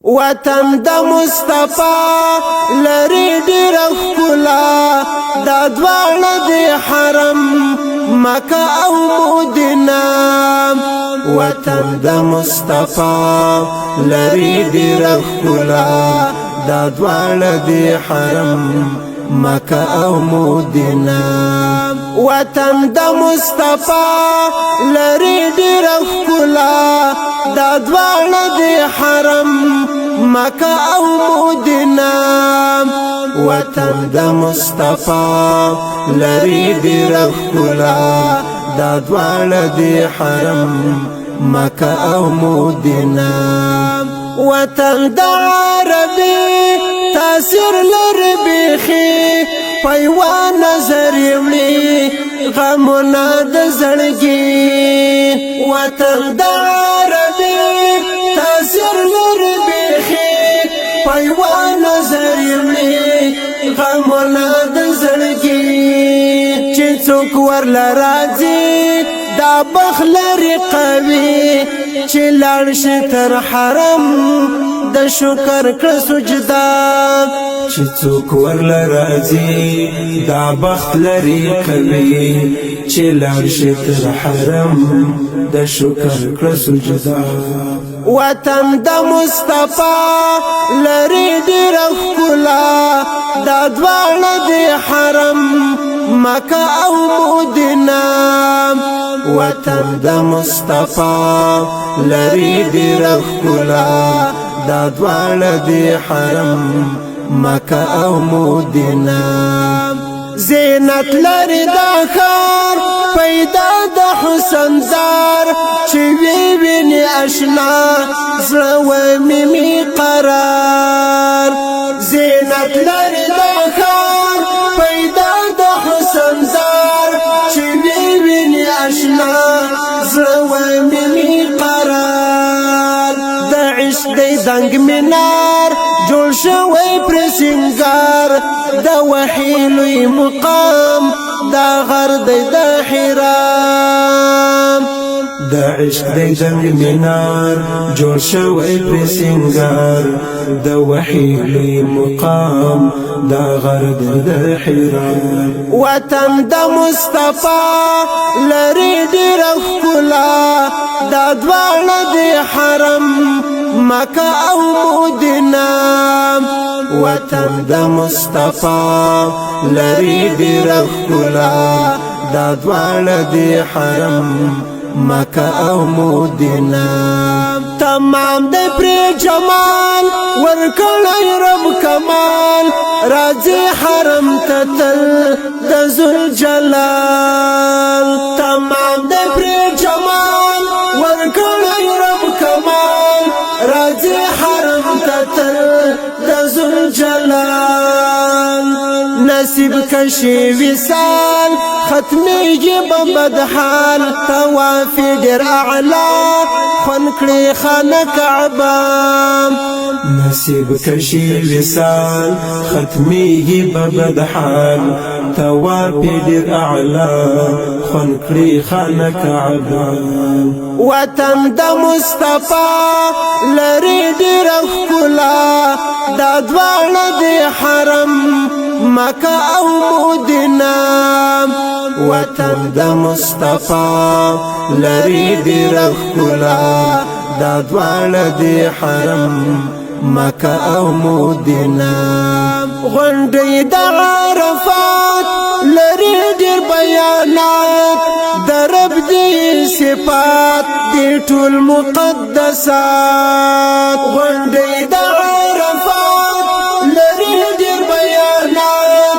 وطن د مصطفی لری ډیر ښکلا دا دواړه د حرم مکه او مدینه وطن د مصطفی لری ډیر ښکلا دا دواړه د حرم مکه او مدینه وطن د مصطفی لری ډیر ښکلا دا دواړه د حرم مکه او مدینه وطن د مصطفی لری ډیر ښکلا دا دواړه د حرم مکه او مدینه وطن د عربي تاثیر لري بخي پيوا نظر وړي غمونه د زړګي وطن د عربي تاثیر لري بخي پيوا نظر وړي غمونه د زړګي چې څوک ورل راځي دا بخلری قوي چې لاړ شي تر حرم د شکر کړه سجدا چې څوک ورل راځي دا بخلری قوي چې لاړ شي تر حرم د شکر کړه سجدا وطن د مصطفی لری ډیر ښکلا دا دواړه د حرم مکه او مدینه وطن د مصطفی لری ډیر ښکلا دا دواړه د حرم مکه او مدینه زینت لري دا ښار پیدا د حسن زار چې وی ویني آشنا زړه و مې قرار زینت لري دا ښار پیدا د حسن زار چې وی ویني آشنا زړه و مې قرار د عشق د زنګ منار جوړ شوی پر سنگار د وحی لوی مقام دا غر د حرام د عشق د زنګ منار جوړ شوی پر سنگار د وحی لوی مقام دا غر د حرام وطن د مصطفی لری ډیر ښکلا دا دواړه د حرم مکه او مدینه وطن د مصطفی لری ډیر ښکلا دا دواړه د حرم مکه او مدینه تمام د پر جمال ورکړی رب کمال راځي حرم ته تل د ذل جلال تمام د پر جمال ورکړی رب کمال راځي حرم ته تل د ذل جلال نصیب کشي وصال ختميږي بد حال طواف ډیر اعلی خون کړي خانه کعبه نصیب کشي وصال ختميږي بد حال طواف ډیر اعلی خون کړي خانه کعبه وطن د مصطفی لری ډیر ښکلا دا دواړه د حرم مکه او مدینه وطن د مصطفی لری ډیر ښکلا دا دواړه د حرم مکه او مدینه غونډې د عرفات لری ډیر بیانات درب دی صفات دی ټول مقدسات غونډې د عرفات لری ډیر بیانات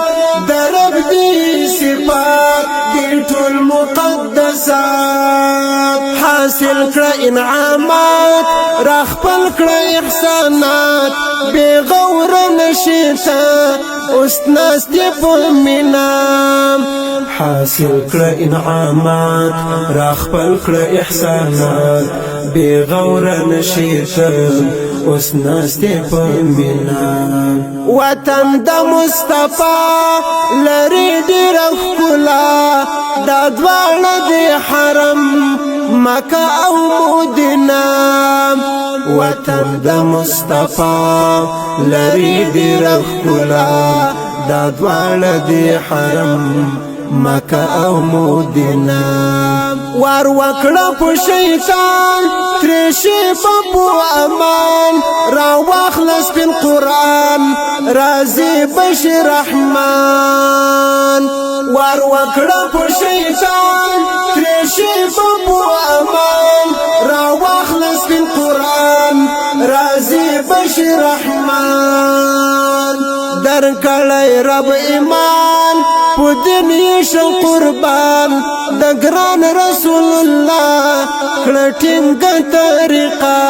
درب دی صفات دی ټول مقدسات حاصل کړه انعامات را خپل کړه احسانات بے غور نشیتا اوس ناستې په مینا حاصل کړه انعامات را خپل کړه احسانات بے غور نشیتا اوس ناستې په مینا وطن د مصطفی لری ډیر ښکلا دا دواړه د حرم مکه او مدینه وطن د مصطفی لري ډېر ښکلا دا دواړه دی حرم مکه او مدینه وار وکړه په شیطان ترې شي په امان را واخلص په قرآن راضي بشي رحمان وار وکړه په شیطان ترې شي په امان را واخلص په قرآن راضي بشي رحمان در کړی رب ایمان په دین شو قربان د ګران رسول الله کړه ټینګ طریقه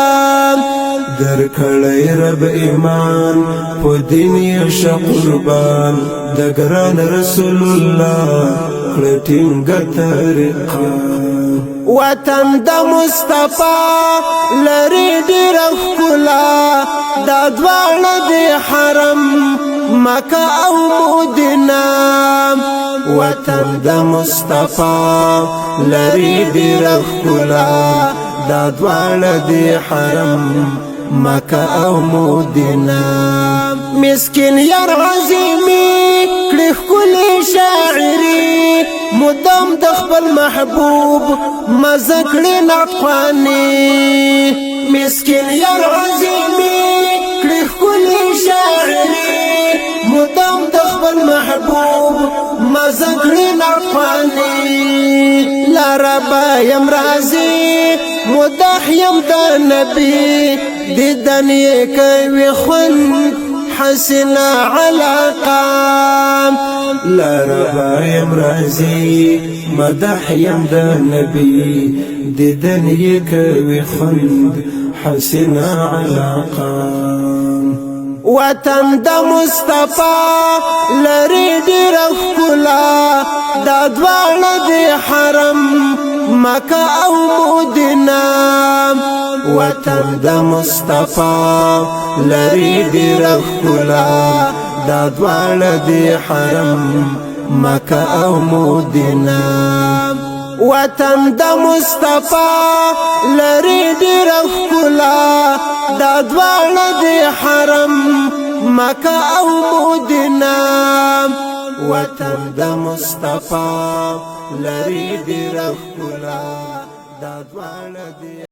در کړی رب ایمان په دین شو قربان د ګران رسول الله کړه ټینګ طریقه وطن د مصطفی لري ډېر ښکلا دا دواړه دی حرم مکه او مدینه وطن د مصطفی لري ډېر ښکلا دا دواړه دی حرم مکه او مدینه مسکین یار عظیمی کړي ښکلې شاعري مدام د خپل محبوب مزه کړي نطقاني مسکین یار عظیمی کړي ښکلې شاعري مدام د خپل محبوب مزه کړي نطقاني لا ربا یم راضي مدح یم د نبي دیدن یې کوي خوند حسنا علاقه لا ربا یم راضي مدح یم د نبي دیدن یې کوي خوند حسنا علاقه وطن د مصطفی لري ډېر ښکلا دا دواړه دی حرم مکه او مدینه وطن د مصطفی لري ډېر ښکلا دا دواړه دی حرم مکه او مدینه وطن د مصطفی لري ډېر ښکلا دا دواړه دی حرم مکه او مدینه وطن د مصطفی لري ډېر ښکلا دا دواړه دی